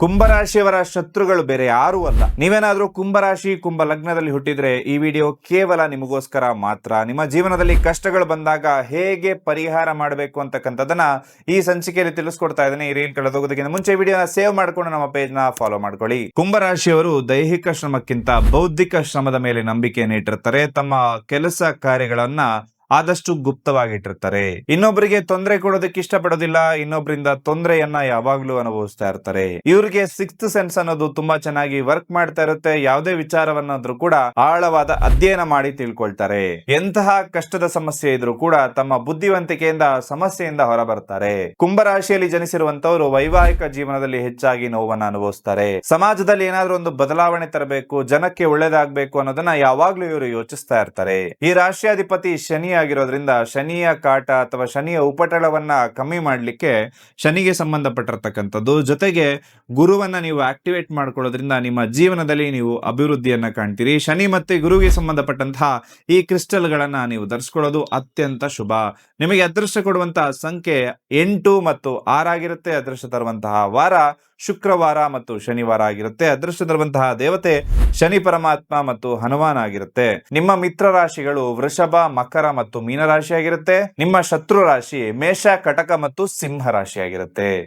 ಕುಂಭರಾಶಿಯವರ ಶತ್ರುಗಳು ಬೇರೆ ಯಾರೂ ಅಲ್ಲ. ನೀವೇನಾದ್ರೂ ಕುಂಭರಾಶಿ ಕುಂಭ ಲಗ್ನದಲ್ಲಿ ಹುಟ್ಟಿದ್ರೆ ಈ ವಿಡಿಯೋ ಕೇವಲ ನಿಮಗೋಸ್ಕರ ಮಾತ್ರ. ನಿಮ್ಮ ಜೀವನದಲ್ಲಿ ಕಷ್ಟಗಳು ಬಂದಾಗ ಹೇಗೆ ಪರಿಹಾರ ಮಾಡಬೇಕು ಅಂತಕ್ಕಂಥದನ್ನ ಈ ಸಂಚಿಕೆಯಲ್ಲಿ ತಿಳಿಸ್ಕೊಡ್ತಾ ಇದ್ದೇನೆ. ಈ ರೀಲ್ ಕಳೆದೋಗೋದಕ್ಕಿಂತ ಮುಂಚೆ ವಿಡಿಯೋನ ಸೇವ್ ಮಾಡ್ಕೊಂಡು ನಮ್ಮ ಪೇಜ್ ನ ಫಾಲೋ ಮಾಡ್ಕೊಳ್ಳಿ. ಕುಂಭರಾಶಿಯವರು ದೈಹಿಕ ಶ್ರಮಕ್ಕಿಂತ ಬೌದ್ಧಿಕ ಶ್ರಮದ ಮೇಲೆ ನಂಬಿಕೆಯನ್ನು ಇಟ್ಟಿರ್ತಾರೆ. ತಮ್ಮ ಕೆಲಸ ಕಾರ್ಯಗಳನ್ನ ಆದಷ್ಟು ಗುಪ್ತವಾಗಿಟ್ಟಿರ್ತಾರೆ. ಇನ್ನೊಬ್ಬರಿಗೆ ತೊಂದರೆ ಕೊಡೋದಕ್ಕೆ ಇಷ್ಟಪಡೋದಿಲ್ಲ. ಇನ್ನೊಬ್ಬರಿಂದ ತೊಂದರೆಯನ್ನ ಯಾವಾಗ್ಲೂ ಅನುಭವಿಸ್ತಾ ಇರ್ತಾರೆ. ಇವ್ರಿಗೆ ಸಿಕ್ಸ್ತ್ ಸೆನ್ಸ್ ಅನ್ನೋದು ತುಂಬಾ ಚೆನ್ನಾಗಿ ವರ್ಕ್ ಮಾಡ್ತಾ ಇರುತ್ತೆ. ಯಾವುದೇ ವಿಚಾರವನ್ನಾದ್ರೂ ಕೂಡ ಆಳವಾದ ಅಧ್ಯಯನ ಮಾಡಿ ತಿಳ್ಕೊಳ್ತಾರೆ. ಎಂತಹ ಕಷ್ಟದ ಸಮಸ್ಯೆ ಇದ್ರೂ ಕೂಡ ತಮ್ಮ ಬುದ್ಧಿವಂತಿಕೆಯಿಂದ ಸಮಸ್ಯೆಯಿಂದ ಹೊರ ಬರ್ತಾರೆ. ಕುಂಭರಾಶಿಯಲ್ಲಿ ಜನಿಸಿರುವಂತವರು ವೈವಾಹಿಕ ಜೀವನದಲ್ಲಿ ಹೆಚ್ಚಾಗಿ ನೋವನ್ನ ಅನುಭವಿಸ್ತಾರೆ. ಸಮಾಜದಲ್ಲಿ ಏನಾದ್ರೂ ಒಂದು ಬದಲಾವಣೆ ತರಬೇಕು, ಜನಕ್ಕೆ ಒಳ್ಳೇದಾಗ್ಬೇಕು ಅನ್ನೋದನ್ನ ಯಾವಾಗ್ಲೂ ಇವರು ಯೋಚಿಸ್ತಾ ಇರ್ತಾರೆ. ಈ ರಾಶಿಯಾಧಿಪತಿ ಶನಿ ಆಗಿರೋದ್ರಿಂದ ಶನಿಯ ಕಾಟ ಅಥವಾ ಶನಿಯ ಉಪಟಳವನ್ನ ಕಮ್ಮಿ ಮಾಡ್ಲಿಕ್ಕೆ ಶನಿಗೆ ಸಂಬಂಧಪಟ್ಟಿರ್ತಕ್ಕಂಥದ್ದು. ಜೊತೆಗೆ ಗುರುವನ್ನ ನೀವು ಆಕ್ಟಿವೇಟ್ ಮಾಡ್ಕೊಳ್ಳೋದ್ರಿಂದ ನಿಮ್ಮ ಜೀವನದಲ್ಲಿ ನೀವು ಅಭಿವೃದ್ಧಿಯನ್ನ ಕಾಣ್ತೀರಿ. ಶನಿ ಮತ್ತೆ ಗುರುವಿಗೆ ಸಂಬಂಧಪಟ್ಟಂತಹ ಈ ಕ್ರಿಸ್ಟಲ್ ಗಳನ್ನ ನೀವು ಧರಿಸ್ಕೊಳ್ಳೋದು ಅತ್ಯಂತ ಶುಭ. ನಿಮಗೆ ಅದೃಷ್ಟ ಕೊಡುವಂತಹ ಸಂಖ್ಯೆ 8 ಮತ್ತು 6 ಆಗಿರುತ್ತೆ. ಅದೃಷ್ಟ ತರುವಂತಹ ವಾರ ಶುಕ್ರವಾರ ಮತ್ತು ಶನಿವಾರ ಆಗಿರುತ್ತೆ. ಅದೃಷ್ಟ ತರುವಂತಹ ದೇವತೆ ಶನಿ ಪರಮಾತ್ಮ ಮತ್ತು ಹನುಮಾನ್ ಆಗಿರುತ್ತೆ. ನಿಮ್ಮ ಮಿತ್ರ ರಾಶಿಗಳು ವೃಷಭ, ಮಕರ ಮತ್ತು ಮೀನ ರಾಶಿ ಆಗಿರುತ್ತೆ. ನಿಮ್ಮ ಶತ್ರು ರಾಶಿ ಮೇಷ, ಕಟಕ ಮತ್ತು ಸಿಂಹ ರಾಶಿ ಆಗಿರುತ್ತೆ.